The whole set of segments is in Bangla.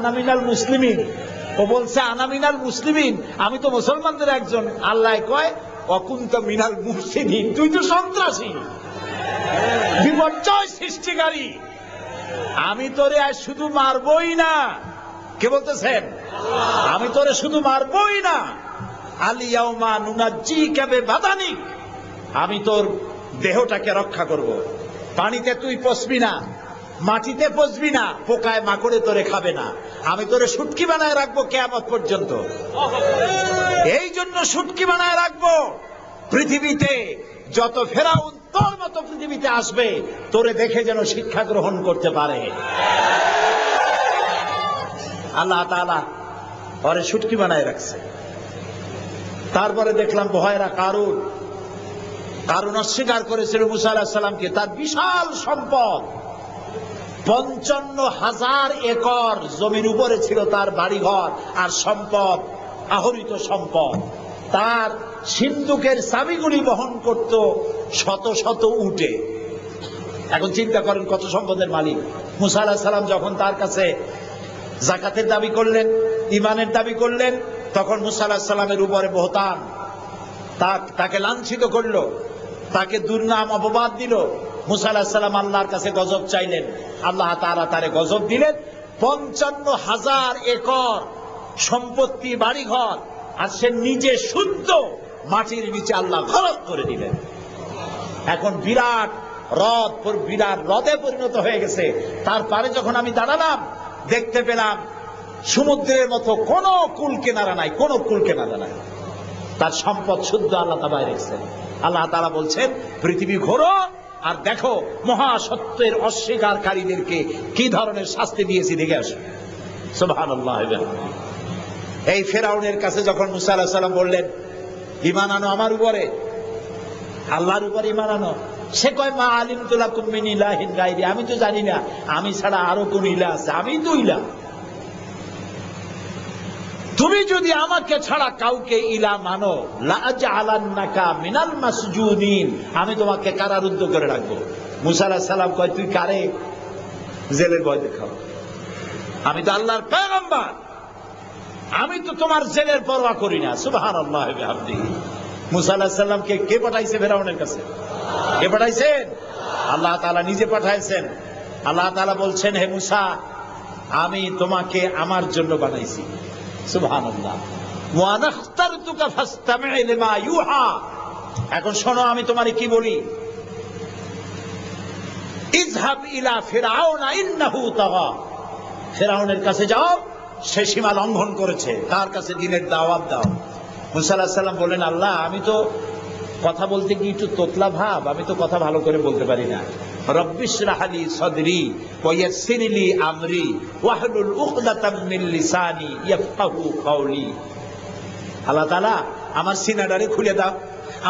আনামিনাল মুসলিমিন, ও বলছে আনামিনাল মুসলিমিন, আমি তো মুসলমানদের একজন। আল্লাহ কয় অকুন্ত মিনাল মুফসিদিন, তুই তো সন্ত্রাসী, বিপর্যয় সৃষ্টিকারী। আমি তোরে আর শুধু মারবই না, কে বলতেছেন? আমি তোরে শুধু মারবই না, আলিয়াউমা নুনাজ্জিকা বিবাদানিক, আমি তোর দেহটাকে রক্ষা করব। পানিতে তুই পচবি না, মাটিতে পচবি না, পোকায় মাকড়ে তোরে খাবে না, আমি তোরে শুটকি বানায় রাখবো কিয়ামত পর্যন্ত। এই জন্য শুটকি বানায় রাখবো, পৃথিবীতে যত ফেরাউন তোর মতো পৃথিবীতে আসবে, তোরে দেখে যেন শিক্ষা গ্রহণ করতে পারে। আল্লাহ তাআলা ওরে শুটকি বানায় রাখছে। তারপরে দেখলাম ভয়েরা কারুন অস্বীকার করেছিল মুসা আলাইহিস সালামকে। তার বিশাল সম্পদ, 55,000 একর জমির উপরে ছিল তার বাড়িঘর আর সম্পদ, আহরিত সম্পদ। তার সিন্ধুকের চাবিগুলি বহন করত শত শত উটে। এখন চিন্তা করেন কত সম্পদের মালিক। মুসা আলাইহিস সালাম যখন তার কাছে যাকাতের দাবি করলেন, ঈমানের দাবি করলেন, তখন মুসা আলাইহিস সালামের উপরে বহতান, তাকে লাঞ্ছিত করলো, তাকে দুর্নাম অপবাদ দিল। মুসা আলাইহিস সালাম আল্লাহর কাছে গজব চাইলেন, আল্লাহ তাআলা তারে গজব দিলেন। 55,000 একর সম্পত্তি, বাড়িঘর, আর সে নিজে শুদ্ধ মাটির নিচে আল্লাহ গরক করে দিলেন। এখন বিরাট হ্রদে পরিণত হয়ে গেছে। তারপরে যখন আমি দাঁড়ালাম, দেখতে পেলাম সমুদ্রের মতো কোন কুল কেনারা নাই, কোন কুল কেনারা নাই। তার সম্পদ শুদ্ধ আল্লাহ তাআলা রেখেছেন। আল্লাহ তাআলা বলছেন, পৃথিবী ঘোরো আর দেখো মহাসত্যের অস্বীকারীদেরকে কি ধরনের শাস্তি দিয়েছি, দেখে আসো। সুবহানাল্লাহ। এই ফেরাউনের কাছে যখন মুসা আলাইহিস সালাম বললেন, ঈমান আনো আমার উপরে, আল্লাহর উপরে ঈমান আনো, সে কয় মা আলিমতু লাকুম মিন ইলাহিন গায়রি, আমি তো জানি না আমি ছাড়া আরো কোন ইলাহ আছে, আমি তো ইলাহ। তুমি যদি আমাকে ছাড়া কাউকে ইলাহ মানো, লাআজআলান্নাকা মিনাল মাসজুনিন, আমি তোমাকে কারারুদ্ধ করে রাখবো। মুসা আলাইহিস সালাম কয়, তুই কারে জেলের ভয় দেখাও? আমি তো আল্লাহর পয়গম্বর, আমি তো তোমার জেলের পরোয়া করি না। সুবহানাল্লাহ ওয়া বিহামদিহি। মুসা আলাইহিস সালামকে কে পাঠাইছে ফেরাউনের কাছে? কে পাঠাইছেন? আল্লাহ তাআলা নিজে পাঠাইছেন। আল্লাহ তাআলা বলছেন, হে মুসা, আমি তোমাকে আমার জন্য বানাইছি। সুবহানাল্লাহ। ওয়া নাখতারতুকা ফাসতামি' লিমা ইউহা। এখন শোনো আমি তোমারে কি বলি। ইযহাব ইলা ফিরআউনা ইন্নাহু তাগা, ফিরআউনের কাছে যাও, সে সীমা লঙ্ঘন করেছে, তার কাছে দ্বীনের দাওয়াত দাও। মুসা আলাইহিস সালাম বলেন, আল্লাহ আমি তো কথা বলতে গিয়ে একটু তোতলা ভাব, আমি তো কথা ভালো করে বলতে পারি না। রব্বিশরাহ লি সাদরি ওয়া ইয়াসসির লি আমরি ওয়াহলুল উকদাতাম মিন লিসানি ইয়াফকাহু কাওলি। আল্লাহ তাআলা আমার সিনাটারে খুলে দাও,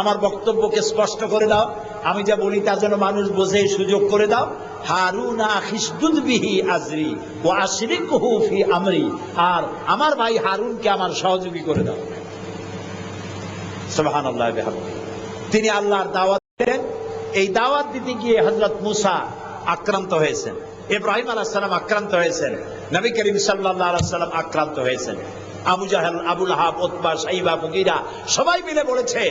আমার বক্তব্যকে স্পষ্ট করে দাও, আমি যা বলি তা যেন মানুষ বোঝে, সুযোগ করে দাও। হারুন আখিসদুদ বিহি আজরি ওয়া আশরিকহু ফি আমরি, আর আমার ভাই হারুনকে আমার সহযোগী করে দাও। সুবহানাল্লাহ ওয়া বিহামদিহি। তিনি আল্লাহর দাওয়াত দিলেন। এই দাওয়াত দিতে গিয়ে হযরত মুসা আক্রান্ত হয়েছেন, ইব্রাহিম আলাইহিস সালাম আক্রান্ত হয়েছেন, নবী করিম সাল্লাল্লাহু আলাইহি ওয়াসাল্লাম আক্রান্ত হয়েছেন। আবু জাহেল, আবু লাহাব, উতবা, শাইবা, মুগীরা সবাই মিলে বলেছে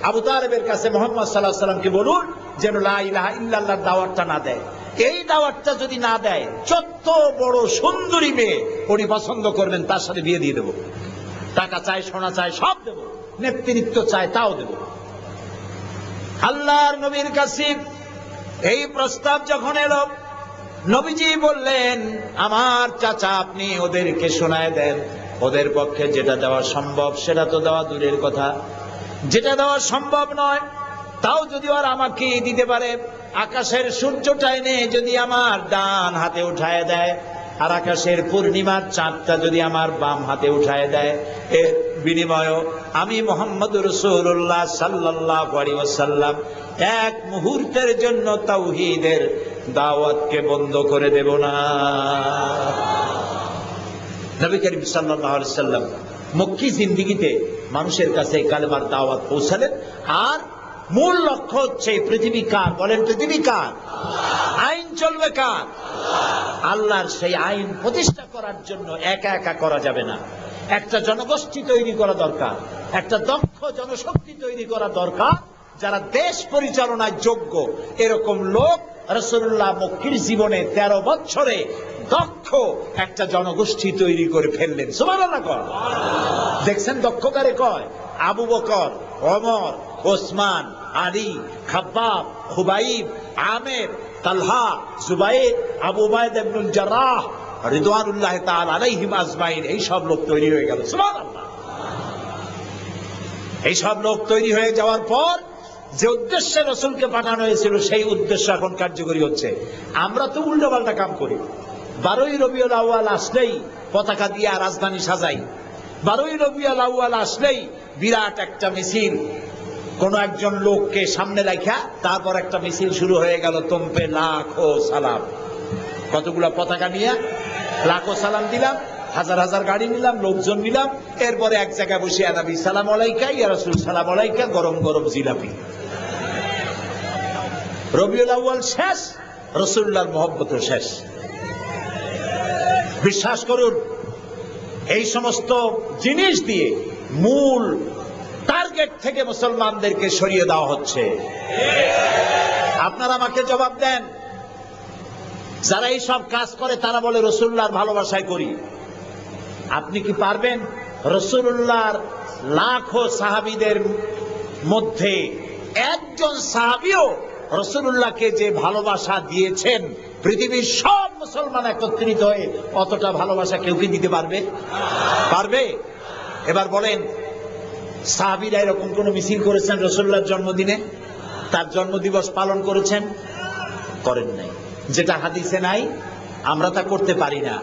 আবু তালেবের কাছে মুহাম্মদ সাল্লাল্লাহু আলাইহি ওয়াসাল্লামকে বলুন যেন লা ইলাহা ইল্লাল্লাহর দাওয়াতটা না দেয়। এই দাওয়াতটা যদি না দেয়, যত বড় সুন্দরী মেয়ে উনি পছন্দ করবেন তার সাথে বিয়ে দিয়ে দেব। টাকা চাই, সোনা চাই, সব দেব, নেতৃত্ব চাই, তাও দেব। আল্লাহর নবীর কাছে এই প্রস্তাব যখন এলো, নবীজি বললেন, আমার চাচা আপনি ওদেরকে শোনায় দেন, ওদের পক্ষে যেটা দেওয়া সম্ভব সেটা তো দেওয়া দূরের কথা, যেটা দেওয়া সম্ভব নয় তাও যদি ওরা আমাকে দিতে পারে, আকাশের সূর্যটা এনে যদি আমার ডান হাতে উঠায় দেয়, আর আকাশের পূর্ণিমার চাঁদটা যদি আমার বাম হাতে উঠায় দেয়, এর বিনিময়ে আমি মুহাম্মদুর রাসূলুল্লাহ সাল্লাল্লাহু আলাইহি ওয়াসাল্লাম এক মুহূর্তের জন্য তাওহীদের দাওয়াতকে বন্ধ করে দেব না। নবী করিম সাল্লাল্লাহু আলাইহি ওয়াসাল্লাম মক্কি জিন্দেগিতে মানুষের কাছে কালেমার দাওয়াত পৌঁছালেন। আর মূল লক্ষ্য হচ্ছে পৃথিবী কার? বলেন, পৃথিবী কার? আইন চলবে কার? আল্লাহর। সেই আইন প্রতিষ্ঠা করার জন্য একা একা করা যাবে না, একটা জনগোষ্ঠী তৈরি করা দরকার, একটা দক্ষ জনশক্তি তৈরি করা দরকার, যারা দেশ পরিচালনায় যোগ্য। এরকম লোক রাসূলুল্লাহ মক্কির জীবনে 13 বছরে দক্ষ একটা জনগোষ্ঠী তৈরি করে ফেললেন। সুবহানাল্লাহ কর। দেখছেন দক্ষ কারে কয়? আবু বকর, ওমর, ওসমান, আলী, খাব্বাব, খুবাইব, আমের, তালহা, জুবাইর, আবু উবাইদা ইবনুল জাররাহ রিদওয়ানুল্লাহ তাআলা আলাইহিম আজমাইন। এই সব লোক তৈরি হয়ে গেল। সুবহানাল্লাহ। এই সব লোক তৈরি হয়ে যাওয়ার পর যে উদ্দেশ্যে রাসূলকে পাঠানো হয়েছিল সেই উদ্দেশ্য এখন কার্যকরী হচ্ছে। আমরা তো উল্টোপাল্টা কাম করি। 12ই রবিউল আউয়াল আসলেই পতাকা দিয়ে রাজধানী সাজাই। 12ই রবিউল আউয়াল আসলেই বিরাট একটা মিছিল, কোন একজন লোককে সামনে রাখা, তারপর একটা মিছিল শুরু হয়ে গেল। তোমপে লাখো সালাম। কতগুলা পতাকা নিয়ে লাখো সালাম দিলাম, হাজার হাজার গাড়ি নিলাম, লোকজন নিলাম। এরপরে এক জায়গায় বসে নবী সালাম আলাইকা, ইয়া রাসূল সালাম আলাইকা, গরম গরম জিলাপি। রবিউল আউয়াল শেষ, রাসূলুল্লাহর মহব্বতও শেষ। বিশ্বাস করুন, এই সমস্ত জিনিস দিয়ে মূল টার্গেট থেকে মুসলমানদেরকে সরিয়ে দেওয়া হচ্ছে। আপনারা আমাকে জবাব দেন, যারা এই সব কাজ করে তারা বলে রাসূলুল্লাহর ভালোবাসায় করি। আপনি কি পারবেন রাসূলুল্লাহর লাখো সাহাবীদের মধ্যে একজন সাহাবীও রাসূলুল্লাহকে যে ভালোবাসা দিয়েছেন, পৃথিবীর সব মুসলমান একত্রিত হয়ে অতটা ভালোবাসা কেউ কি দিতে পারবে? পারবে? এবার বলেন, সাহাবীরা এরকম কোন মিছিল করেছেন রাসূলুল্লাহর জন্মদিনে? তার জন্মদিবস পালন করেছেন? করেন নাই। যেটা হাদিসে নাই আমরা তা করতে পারি না।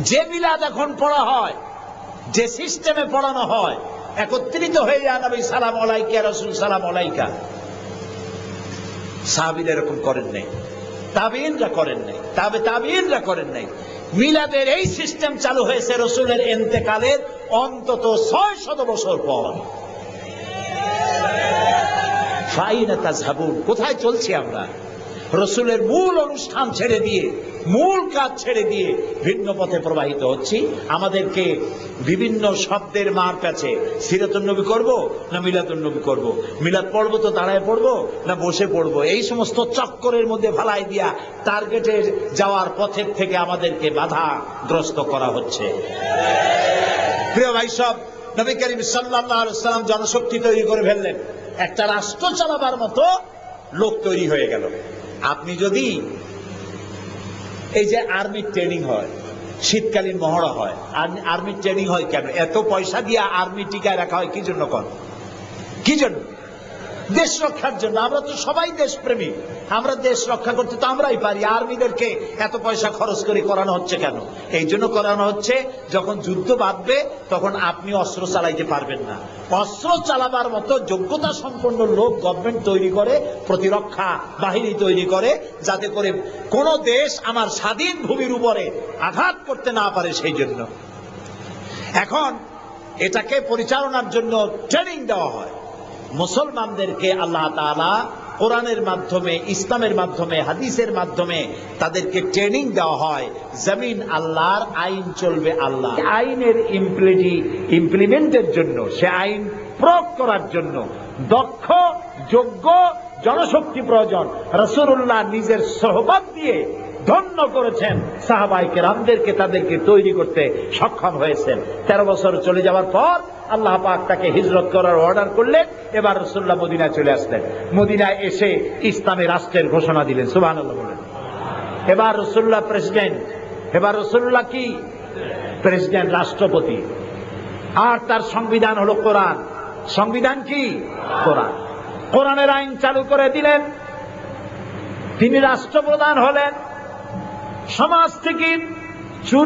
যে মিলাদ এখন পড়া হয়, যে সিস্টেমে পড়ানো হয়, একত্রিত হয়ে ইয়া নবী সালাম আলাইকা, ইয়া রাসূল সালাম আলাইকা, সাহাবীরা এরকম করেন নাই, তাবেঈনরা করেন নাই, তাবেঈনরা করেন নাই। মিলাদের এই সিস্টেম চালু হয়েছে রাসূলের ইন্তেকালের অন্তত 600 বছর পর। ফাইনা তাযহাবুন, কোথায় চলছি আমরা? রাসূলের মূল অনুষ্ঠান ছেড়ে দিয়ে, মূল কাজ ছেড়ে দিয়ে ভিন্ন পথে প্রবাহিত হচ্ছি। আমাদেরকে বিভিন্ন শব্দের মার প্যাচে সিরাতুন নবী করব না মিলাদুন নবী করব, মিলাদ পড়বো তো দাঁড়ায় পড়বো না বসে পড়বো, এই সমস্ত চক্করের মধ্যে ফালাই দিয়া টার্গেটে যাওয়ার পথের থেকে আমাদেরকে বাধাগ্রস্ত করা হচ্ছে। প্রিয় ভাই সব, নবী করিম সাল্লাল্লাহু আলাইহি ওয়াসাল্লাম জনশক্তি তৈরি করে ফেললেন, একটা রাষ্ট্র চালাবার মতো লোক তৈরি হয়ে গেল। আপনি যদি এই যে আর্মির ট্রেনিং হয়, শীতকালীন মহড়া হয়, আর্মির ট্রেনিং হয় কেন? এত পয়সা দিয়ে আর্মি টিকায় রাখা হয় কি জন্য? কি জন্য? দেশ রক্ষার জন্য। আমরা তো সবাই দেশপ্রেমী, আমরা দেশ রক্ষা করতে তো আমরাই পারি। আর্মিদেরকে এত পয়সা খরচ করে করানো হচ্ছে কেন? এই জন্য করানো হচ্ছে, যখন যুদ্ধ বাঁধবে তখন আপনি অস্ত্র চালাইতে পারবেন না, অস্ত্র চালাবার মতো যোগ্যতা সম্পন্ন লোক গভর্নমেন্ট তৈরি করে, প্রতিরক্ষা বাহিনী তৈরি করে, যাতে করে কোন দেশ আমার স্বাধীন ভূমির উপরে আঘাত করতে না পারে। সেই জন্য এখন এটাকে পরিচালনার জন্য ট্রেনিং দেওয়া হয়। মুসলমানদেরকে আল্লাহ তাআলা কোরআনের মাধ্যমে, ইসলামের মাধ্যমে, হাদিসের মাধ্যমে তাদেরকে ট্রেনিং দেওয়া হয়। জমিন আল্লাহর, আইন চলবে আল্লাহ। আইনের ইমপ্লিমেন্টের জন্য, সে আইন প্রয়োগ করার জন্য দক্ষ যোগ্য জনশক্তি প্রয়োজন। রাসূলুল্লাহ নিজের সোহবত দিয়ে ধন্য করেছেন সাহাবায়ে কেরামদেরকে, তাদেরকে তৈরি করতে সক্ষম হয়েছেন। 13 বছর চলে যাওয়ার পর আল্লাহ পাক তাকে হিজরত করার অর্ডার করলেন। এবার রাসূলুল্লাহ মদিনায় চলে আসলেন। মদিনায় এসে ইসলামী রাষ্ট্রের ঘোষণা দিলেন। সুবহানাল্লাহ বলেন। এবার রাসূলুল্লাহ প্রেসিডেন্ট, এবার রাসূলুল্লাহ কি? প্রেসিডেন্ট, রাষ্ট্রপতি। আর তার সংবিধান হলো কোরআন। সংবিধান কি? কোরআন। কোরআনের আইন চালু করে দিলেন। তিনি রাষ্ট্রপ্রধান হলেন। সমাজ থেকে